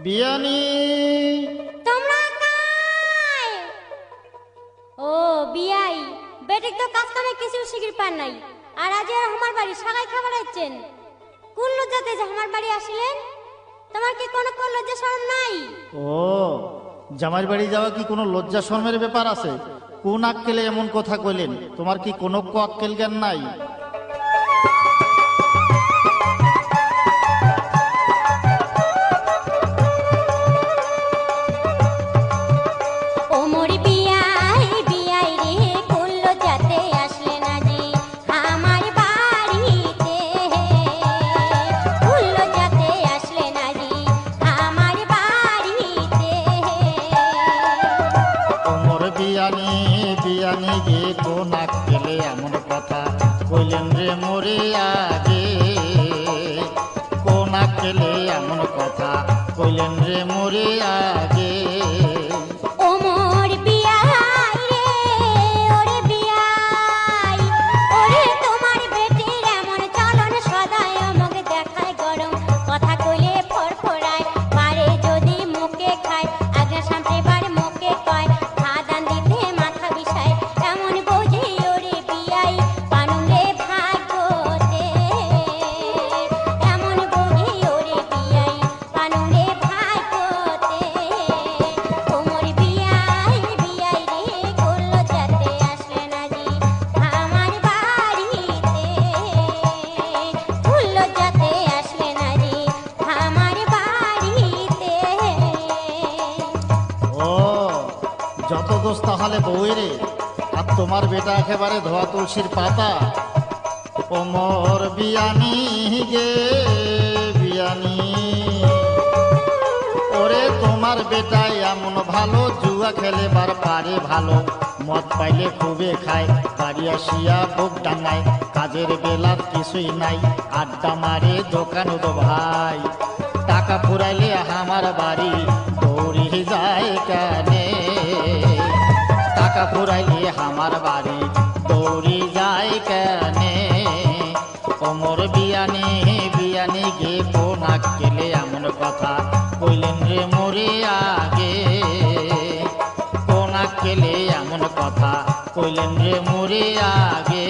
বিয়ানি তোমরা কাই? ও বিয়াই বেটিক তো কাজ কামে কিছু শিখির পান নাই, আর আজ আমার বাড়ি সাগাই খাবার আইছেন। কোন লজ্জাতে যে আমার বাড়ি আসিলেন? তোমার কি কোনো লজ্জা শরম নাই? ও জামাইর বাড়ি যাওয়া কি কোনো লজ্জা শর্মের ব্যাপার আছে? কোন আক্কেলে এমন কথা কইলেন? তোমার কি কোনো আক্কেল জ্ঞান নাই? বিয়ানি বিয়ানি গে কোন আক্কেলে এমন কথা কইলেন রে মোরে আগে? কোন আক্কেলে এমন কথা কইলেন রে মোরে আগে? যত দোষ তাহলে বউরে, আর তোমার বেটা একেবারে ধোয়া তুলসীর পাতা। ওমর বিয়ানি গে বিয়ানি, ওরে তোমার বেটাই এমন ভালো, জুয়া খেলেবার পারে ভালো, মদ পাইলে খুবে খায়, বাড়ি আসিয়া বুক ডাঙায়, কাজের বেলা কিছুই নাই, আড্ডা মারে দোকান তো ভাই, টাকা ফুরাইলে আমার বাড়ি দৌড়ি যায় কানে, টাকা ফুরাইলে আমার বাড়ি দৌড়ি যায় কানে। ওমর বিয়ানি বিয়ানি গে কোন আক্কেলে এমন কথা কইলেন রে মোরে আগে? কোন আক্কেলে এমন কথা কইলেন রে মোরে আগে?